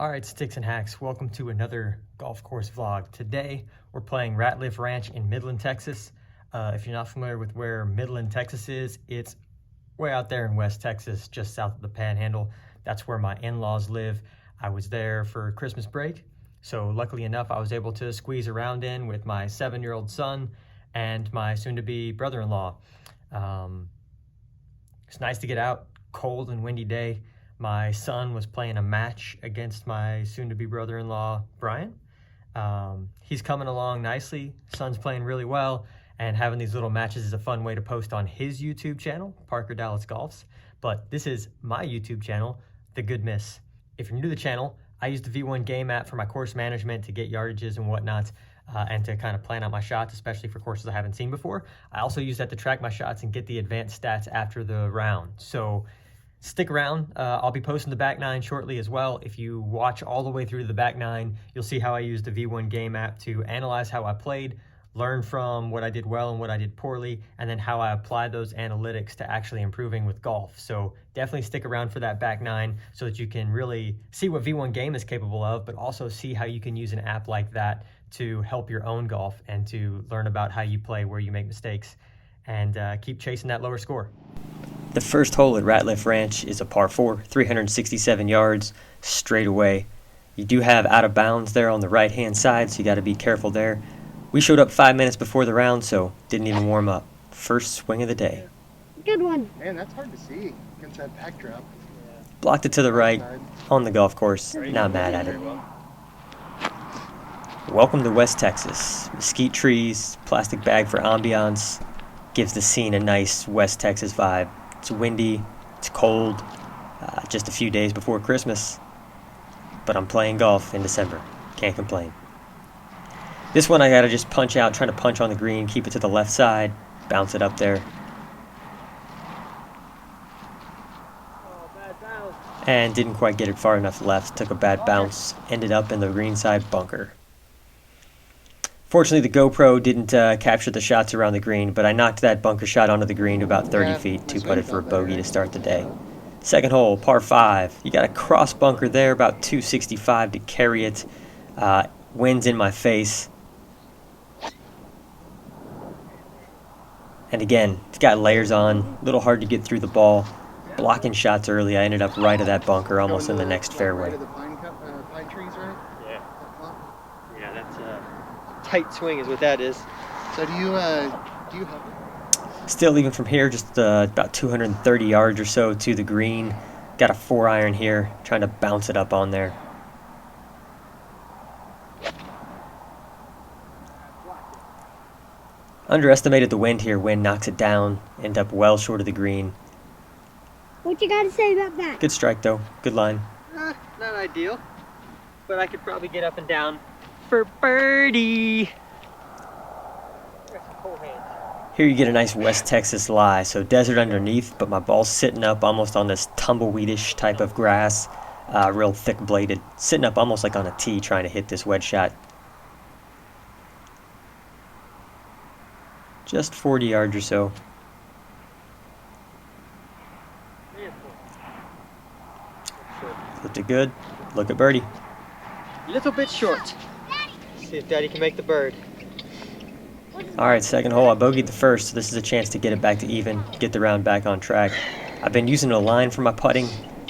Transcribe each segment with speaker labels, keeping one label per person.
Speaker 1: Alright, Sticks and Hacks, welcome to another golf course vlog. Today, we're playing Ratliff Ranch in Midland, Texas. If you're not familiar with where Midland, Texas is, it's way out there in West Texas, just south of the Panhandle. That's where my in-laws live. I was there for Christmas break, so luckily enough, I was able to squeeze around in with my 7-year-old son and my soon-to-be brother-in-law. It's nice to get out, cold and windy day. My son was playing a match against my soon-to-be brother-in-law, Brian. He's coming along nicely. Son's playing really well, and having these little matches is a fun way to post on his YouTube channel, Parker Dallas Golfs. But this is my YouTube channel, The Good Miss. If you're new to the channel, I use the V1 game app for my course management to get yardages and whatnot, and to kind of plan out my shots, especially for courses I haven't seen before. I also use that to track my shots and get the advanced stats after the round. So stick around. I'll be posting the back nine shortly as well. If you watch all the way through the back nine, you'll see how I use the V1 game app to analyze how I played, learn from what I did well and what I did poorly, and then how I applied those analytics to actually improving with golf. So definitely stick around for that back nine so that you can really see what V1 game is capable of, but also see how you can use an app like that to help your own golf and to learn about how you play, where you make mistakes, and keep chasing that lower score. The first hole at Ratliff Ranch is a par 4, 367 yards, straight away. You do have out of bounds there on the right-hand side, so you got to be careful there. We showed up 5 minutes before the round, so didn't even warm up. First swing of the day.
Speaker 2: Good one.
Speaker 3: Man, that's hard to see against that backdrop.
Speaker 1: Blocked it to the right, on the golf course, not mad at it. Welcome to West Texas. Mesquite trees, plastic bag for ambiance, gives the scene a nice West Texas vibe. It's windy, it's cold, just a few days before Christmas, but I'm playing golf in December. Can't complain. This one I gotta just punch out, trying to punch on the green, keep it to the left side, bounce it up there. And didn't quite get it far enough left, took a bad bounce, ended up in the green side bunker. Fortunately, the GoPro didn't capture the shots around the green, but I knocked that bunker shot onto the green to about 30 feet, two-putted for a bogey to start the day. Second hole, par 5. You got a cross bunker there, about 265 to carry it. Wind's in my face. And again, it's got layers on, a little hard to get through the ball. Blocking shots early, I ended up right of that bunker, almost in the next fairway.
Speaker 3: Pine trees, right?
Speaker 4: Yeah, that's tight swing is what that is.
Speaker 3: So do you have
Speaker 1: Still leaving from here, just about 230 yards or so to the green. Got a 4-iron here, trying to bounce it up on there. Underestimated the wind here. Wind knocks it down, end up well short of the green.
Speaker 2: What you got to say about that?
Speaker 1: Good strike though, good line.
Speaker 4: Not ideal, but I could probably get up and down for birdie.
Speaker 1: Here you get a nice West Texas lie, so desert underneath, but my ball's sitting up almost on this tumbleweedish type of grass, real thick bladed, sitting up almost like on a tee trying to hit this wedge shot. Just 40 yards or so. Flipped it good. Look at birdie.
Speaker 4: A little bit short. See if Daddy can make the bird.
Speaker 1: Alright, second hole. I bogeyed the first, so this is a chance to get it back to even, get the round back on track. I've been using a line for my putting.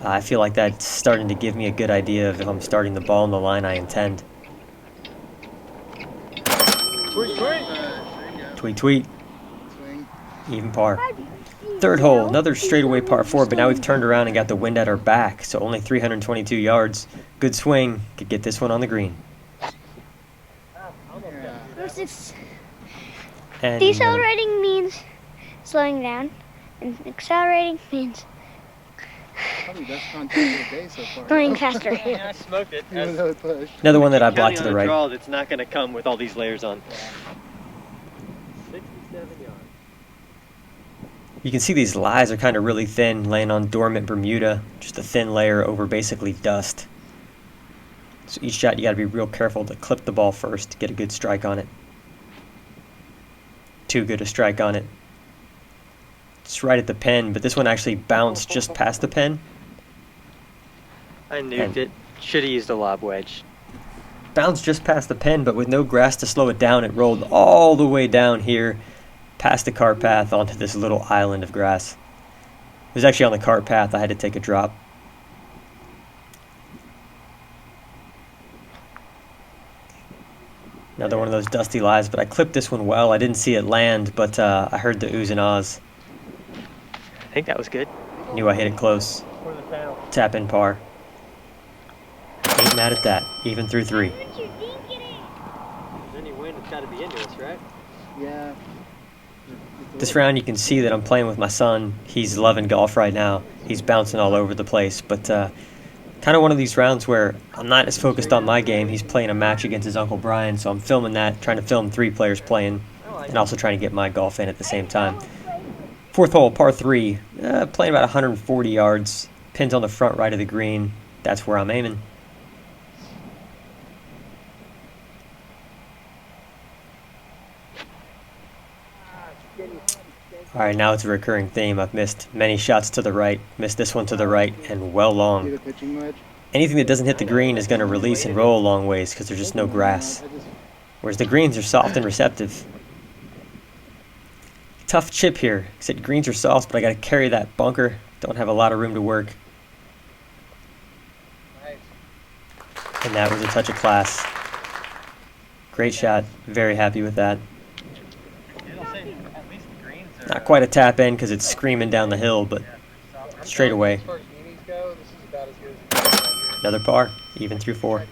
Speaker 1: I feel like that's starting to give me a good idea of if I'm starting the ball in the line I intend.
Speaker 4: Tweet, tweet.
Speaker 1: Tweet, tweet.
Speaker 3: swing?
Speaker 1: Even par. Third hole, another straightaway par 4, but now we've turned around and got the wind at our back, so only 322 yards. Good swing, could get this one on the green. And
Speaker 2: Decelerating means slowing down, and accelerating means
Speaker 3: Probably best content of the day so far.
Speaker 2: going faster.
Speaker 4: Yeah, I smoked it.
Speaker 3: Even though it pushed.
Speaker 1: another one that I blocked to the right.
Speaker 4: Draw that's not going to come with all these layers on. 67 yards.
Speaker 1: You can see these lies are kind of really thin, laying on dormant Bermuda, just a thin layer over basically dust. So each shot you got to be real careful to clip the ball first to get a good strike on it. Too good a strike on it. It's right at the pin, but this one actually bounced just past the pin.
Speaker 4: I nuked it. Should have used a lob wedge.
Speaker 1: Bounced just past the pin, but with no grass to slow it down, it rolled all the way down here, past the cart path onto this little island of grass. It was actually on the cart path. I had to take a drop. Another one of those dusty lies, but I clipped this one well. I didn't see it land, but I heard the oohs and ahs.
Speaker 4: I think that was good.
Speaker 1: Knew I hit it close.
Speaker 4: For the foul.
Speaker 1: Tap in par. Ain't mad at that, even through 3.
Speaker 4: Any wind, it's got to be into us, right?
Speaker 3: Yeah.
Speaker 1: This round you can see that I'm playing with my son. He's loving golf right now. He's bouncing all over the place, but kind of one of these rounds where I'm not as focused on my game. He's playing a match against his Uncle Brian, so I'm filming that, trying to film 3 players playing, and also trying to get my golf in at the same time. 4th hole, par 3, playing about 140 yards. Pins on the front right of the green. That's where I'm aiming. Alright, now it's a recurring theme. I've missed many shots to the right, missed this one to the right, and well long. Anything that doesn't hit the green is going to release and roll a long ways because there's just no grass. Whereas the greens are soft and receptive. Tough chip here, except greens are soft, but I got to carry that bunker. Don't have a lot of room to work. And that was a touch of class. Great shot. Very happy with that. Not quite a tap in because it's screaming down the hill, but straight away. Another par, even through 4.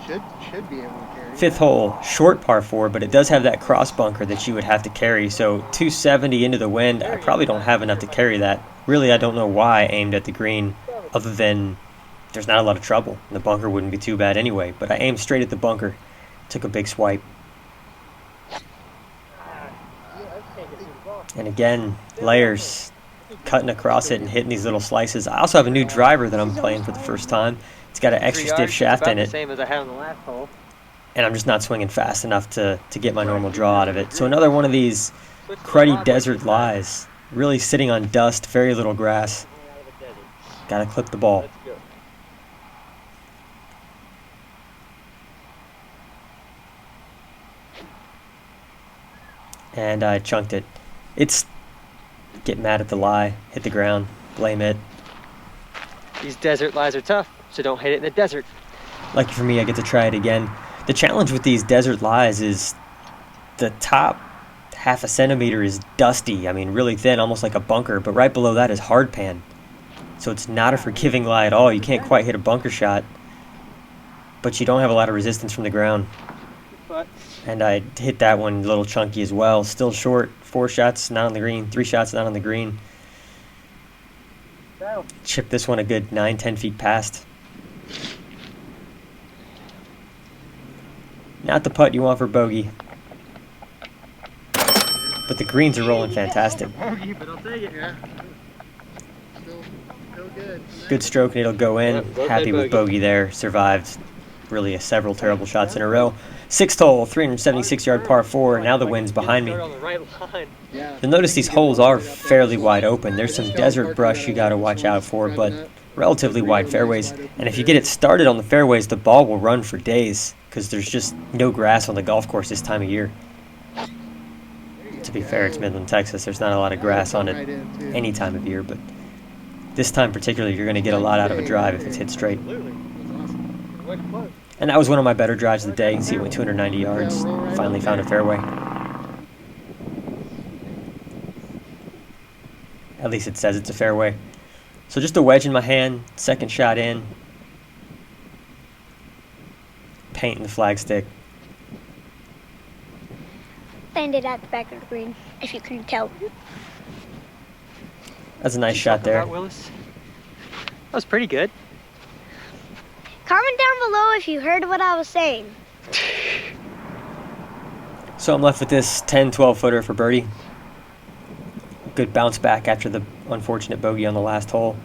Speaker 3: Should be able to carry.
Speaker 1: 5th hole, short par 4, but it does have that cross bunker that you would have to carry. So 270 into the wind, I probably don't have enough to carry that. Really, I don't know why I aimed at the green, other than there's not a lot of trouble. The bunker wouldn't be too bad anyway, but I aimed straight at the bunker. Took a big swipe. And again, layers, cutting across it and hitting these little slices. I also have a new driver that I'm playing for the first time. It's got an extra stiff shaft in it.
Speaker 4: Same as I had on the last hole.
Speaker 1: And I'm just not swinging fast enough to get my normal draw out of it. So another one of these cruddy desert lies. Really sitting on dust, very little grass. Gotta clip the ball. And I chunked it. It's get mad at the lie, hit the ground, blame it.
Speaker 4: These desert lies are tough, so don't hit it in the desert.
Speaker 1: Lucky for me, I get to try it again. The challenge with these desert lies is the top half a centimeter is dusty. I mean, really thin, almost like a bunker, but right below that is hard pan. So it's not a forgiving lie at all. You can't quite hit a bunker shot, but you don't have a lot of resistance from the ground. And I hit that one a little chunky as well. Still short. 4 shots, not on the green. 3 shots, not on the green. Chipped this one a good 9-10 feet past. Not the putt you want for bogey. But the greens are rolling fantastic.
Speaker 3: Bogey, but I'll take it. Yeah. Still good.
Speaker 1: Good stroke and it'll go in.
Speaker 4: Well,
Speaker 1: Happy with bogey there. Survived really several terrible shots in a row. 6th hole, 376-yard par 4. Now the wind's behind me. You'll notice these holes are fairly wide open. There's some desert brush you got to watch out for, but relatively wide fairways. And if you get it started on the fairways, the ball will run for days because there's just no grass on the golf course this time of year. To be fair, it's Midland, Texas. There's not a lot of grass on it any time of year, but this time particularly, you're going to get a lot out of a drive if it's hit straight. And that was one of my better drives of the day. You can see it went 290 yards. Finally found a fairway. At least it says it's a fairway. So just a wedge in my hand, second shot in. Painting the flagstick.
Speaker 2: Landed at the back of the green, if you couldn't tell.
Speaker 1: That's a nice shot there.
Speaker 4: Willis? That was pretty good.
Speaker 2: Comment down below if you heard what I was saying.
Speaker 1: So I'm left with this 10-12 footer for birdie. Good bounce back after the unfortunate bogey on the last hole.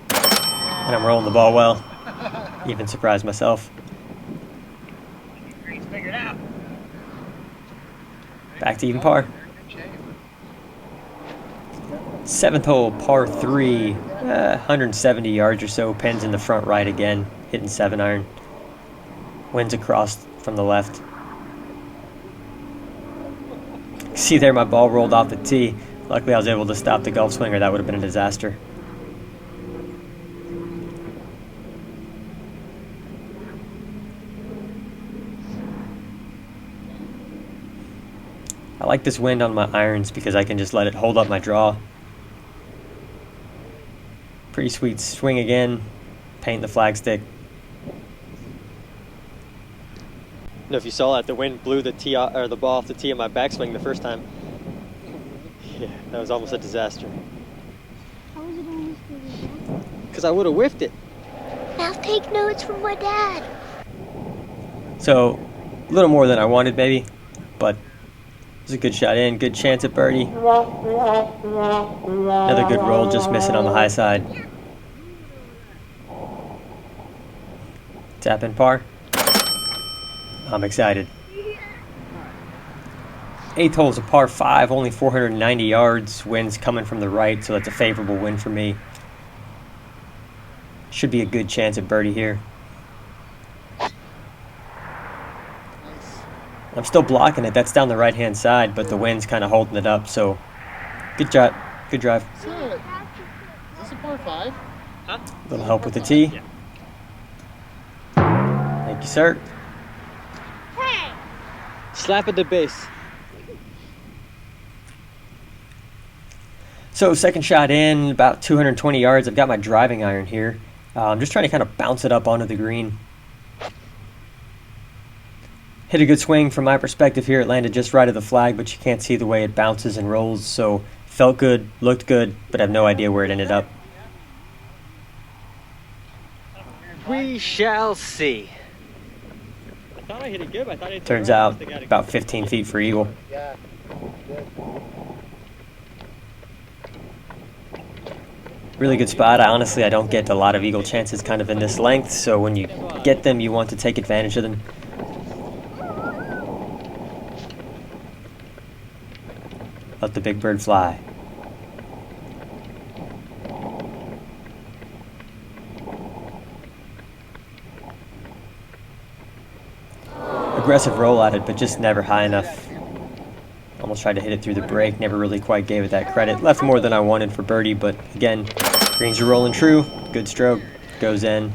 Speaker 1: And I'm rolling the ball well. Even surprised myself. Back to even par. 7th hole, par 3, 170 yards or so, pins in the front right again, hitting 7-iron. Winds across from the left. See there, my ball rolled off the tee. Luckily I was able to stop the golf swing, or that would have been a disaster. I like this wind on my irons because I can just let it hold up my draw. Pretty sweet swing again. Paint the flagstick. I don't know if you saw that, the wind blew the ball off the tee of my backswing the first time. Yeah, that was almost a disaster.
Speaker 2: How was it almost a disaster?
Speaker 1: Because I would have whiffed it.
Speaker 2: Now take notes from my dad.
Speaker 1: So, a little more than I wanted maybe, but it was a good shot in, good chance at birdie. Another good roll, just missing on the high side. Tap in par. I'm excited. 8th hole is a par 5, only 490 yards. Wind's coming from the right, so that's a favorable wind for me. Should be a good chance at birdie here. I'm still blocking it. That's down the right-hand side, but the wind's kind of holding it up, so good job. Good drive.
Speaker 3: So, is this a par 5?
Speaker 1: A little help with the tee.
Speaker 4: Yeah.
Speaker 1: Thank you, sir.
Speaker 4: Slap at the base.
Speaker 1: So second shot in, about 220 yards. I've got my driving iron here. I'm just trying to kind of bounce it up onto the green. Hit a good swing from my perspective here. It landed just right of the flag, but you can't see the way it bounces and rolls. So felt good, looked good, but I have no idea where it ended up.
Speaker 4: We shall see. I thought I hit it good. I thought it
Speaker 1: Turns out about 15 feet for eagle.
Speaker 3: Yeah.
Speaker 1: Really good spot. Honestly, I don't get a lot of eagle chances kind of in this length, so when you get them, you want to take advantage of them. Let the big bird fly. Aggressive roll at it, but just never high enough. Almost tried to hit it through the break, never really quite gave it that credit. Left more than I wanted for birdie, but again, greens are rolling true. Good stroke, goes in.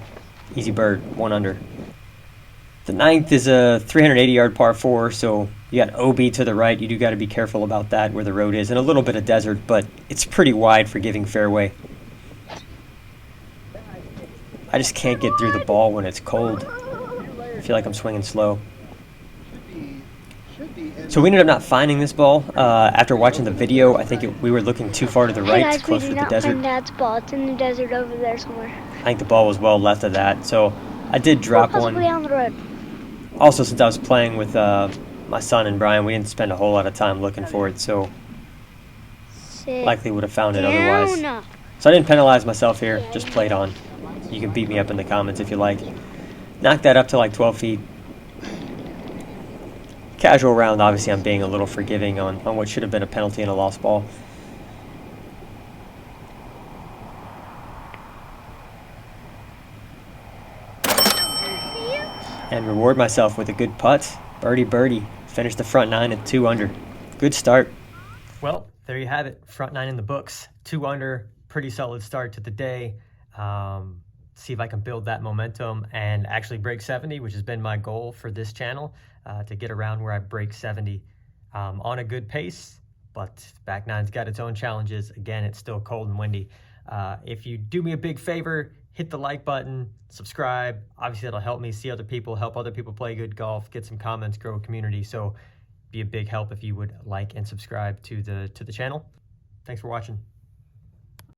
Speaker 1: Easy bird, 1 under. The 9th is a 380-yard par 4, so you got OB to the right. You do got to be careful about that, where the road is, and a little bit of desert, but it's pretty wide, forgiving fairway. I just can't get through the ball when it's cold. I feel like I'm swinging slow. So we ended up not finding this ball. After watching the video, I think we were looking too far to the right,
Speaker 2: Hey guys,
Speaker 1: close
Speaker 2: we
Speaker 1: to
Speaker 2: did
Speaker 1: the
Speaker 2: not
Speaker 1: desert.
Speaker 2: find Dad's ball. It's in the desert over there somewhere.
Speaker 1: I think the ball was well left of that, so I did drop
Speaker 2: Possibly
Speaker 1: one.
Speaker 2: on the road.
Speaker 1: Also, since I was playing with my son and Brian, we didn't spend a whole lot of time looking for it, so
Speaker 2: Sit
Speaker 1: likely would have found it otherwise.
Speaker 2: down.
Speaker 1: So I didn't penalize myself here, just played on. You can beat me up in the comments if you like. Knocked that up to like 12 feet. Casual round, obviously I'm being a little forgiving on what should have been a penalty and a lost ball. And reward myself with a good putt. Birdie. Finish the front 9 at 2 under. Good start. Well, there you have it. Front 9 in the books. 2 under. Pretty solid start to the day. See if I can build that momentum and actually break 70, which has been my goal for this channel, to get around where I break 70 on a good pace. But back nine's got its own challenges. Again, it's still cold and windy. If you do me a big favor, hit the like button, subscribe. Obviously, that'll help me see other people, help other people play good golf, get some comments, grow a community. So be a big help if you would like and subscribe to the channel. Thanks for watching.